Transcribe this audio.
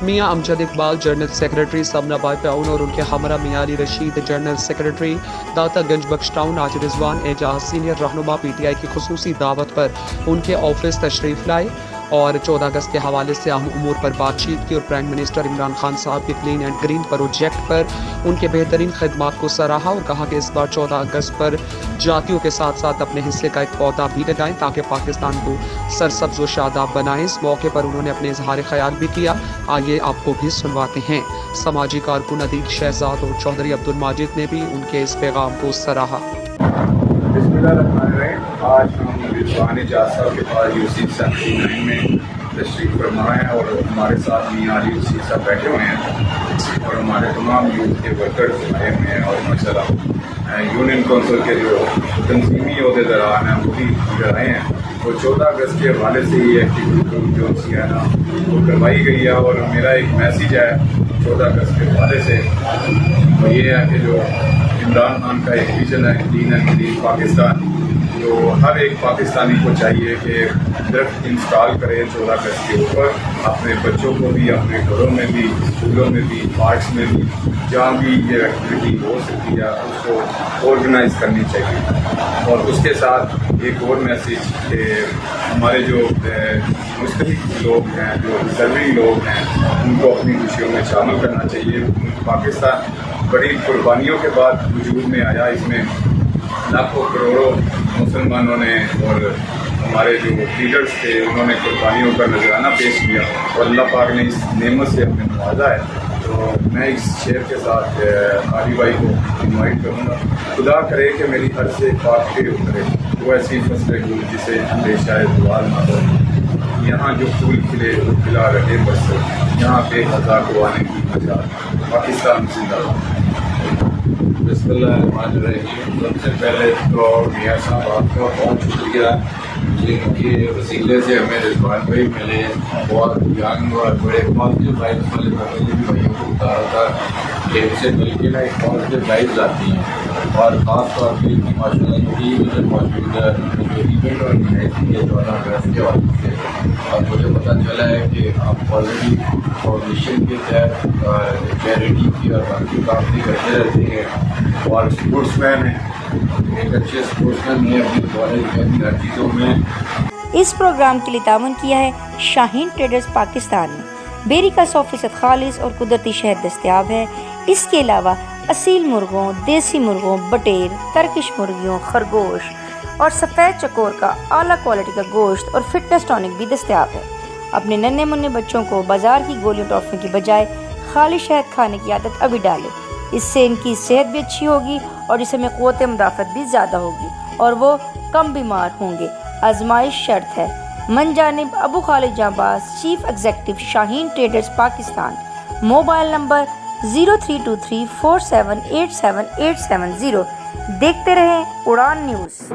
मियाँ Amjad Iqbal general secretary सबना by pound और उनके हमरा मियाँ अली रशीद जनरल सेक्रेटरी दाता गंज बख्श टाउन आज रिजवान एजाज सीनियर रहनुमा PTI की खुसूसी दावत पर उनके ऑफिस तशरीफ लाए और 14 अगस्त के हवाले से अहम उमूर पर बातचीत की और प्राइम मिनिस्टर इमरान खान साहब के क्लीन एंड ग्रीन प्रोजेक्ट पर उनके बेहतरीन खिदमात को सराहा और कहा कि इस बार 14 अगस्त पर जातियों के साथ साथ अपने हिस्से का एक पौधा भी लगाएं ताकि पाकिस्तान को सरसब्ज व शादाब बनाएं। इस मौके पर उन्होंने अपने इजहार ख्याल भी किया, आइए आपको भी सुनवाते हैं। समाजी कारकुन अदील शहजाद और चौधरी अब्दुल माजिद ने भी उनके इस पैगाम को सराहा। आज हम रिजवान एजाज साहब के पास UC 79 में तशरीफ़ फरमा हैं और हमारे साथ मियाँ अली रशीद साहब बैठे हुए हैं और हमारे तमाम यूथ के वर्कर्स आए हुए हैं और माशाल्लाह यूनियन कौंसिल के जो तंजीमी अहदेदारान हैं वो भी इधर आए हैं। तो 14 अगस्त के हवाले से ये एक्टिविटी जो सी है ना वो करवाई गई है और मेरा एक मैसेज है 14 अगस्त के हवाले से वो ये है कि जो इमरान खान का एक विजन है क्लीन एंड ग्रीन पाकिस्तान, जो हर एक पाकिस्तानी को चाहिए कि दरख्त इंस्टॉल करें 14 अगस्त के ऊपर, अपने बच्चों को भी, अपने घरों में भी, स्कूलों में भी, पार्क्स में भी, जहाँ भी ये एक्टिविटी हो सकती है उसको ऑर्गेनाइज करनी चाहिए। और उसके साथ एक और मैसेज कि हमारे जो मुस्तहिक लोग हैं, जो डिजर्विंग लोग हैं, उनको अपनी खुशियों में शामिल करना चाहिए। पाकिस्तान बड़ी कुर्बानियों के बाद वजूद में आया, इसमें लाखों करोड़ों मुसलमानों ने और हमारे जो लीडर्स थे उन्होंने कुर्बानियों का नजराना पेश किया और अल्लाह पाक ने इस नेमत से हमें नवाजा है। तो मैं इस शेर के साथ आली भाई को इन्वाइट करूँगा, खुदा करे कि मेरी हर से पाक पे उतरे वो ऐसी फसल गुल जिसे हमेशा दुआल ना हो, यहाँ जो फूल खिले वो खिला रहे बस, यहाँ पे हज़ार को आने की मजा, पाकिस्तान जिंदाबाद। बिस्मिल्लाहिर्रहमानिर्रहीम। सबसे पहले तो मियाँ साहब आपका बहुत शुक्रिया जिनके वसीले से हमें रिजवान भाई मिले, बहुत यंग और बड़े पॉजिटिव वाइब्स वाले फैमिली भी भाइयों को बता रहा था कि इनसे मिल के ना एक पॉजिटिव वाइब्स आती हैं और ख़ास तौर पर इनकी माशाल्लाह टीम इधर मौजूद है जो इवेंट ऑर्गेनाइज किए 14 अगस्त के वाले से, और मुझे पता चला है कि आप ऑलरेडी फाउंडेशन के तहत चैरिटी की और बाकी काम भी करते रहते हैं और स्पोर्ट्समैन हैं, एक अच्छे स्पोर्ट्समैन हैं अपनी कॉलेज में, अपनी हर चीज़ों में। इस प्रोग्राम के लिए ताउन किया है शाहीन ट्रेडर्स पाकिस्तान में। बेरी का 100% खालिस और कुदरती शहद दस्तयाब है। इसके अलावा असील मुर्गों, देसी मुर्गों, बटेर, टर्किश मुर्गियों, खरगोश और सफ़ेद चकोर का आला क्वालिटी का गोश्त और फिटनेस टॉनिक भी दस्तयाब है। अपने नन्हे मुन्ने बच्चों को बाजार की गोलियों टॉफ़ियों की बजाय खाली शहद खाने की आदत अभी डालें, इससे इनकी सेहत भी अच्छी होगी और जिसमें क़ुव्वत मुदाफ़त भी ज़्यादा होगी और वो कम बीमार होंगे। आजमाइश शर्त है। मनजानिब Abu Khalid Jabaz, chief executive, Shaheen traders Pakistan. Mobile number 032347878870। देखते रहें उड़ान न्यूज़।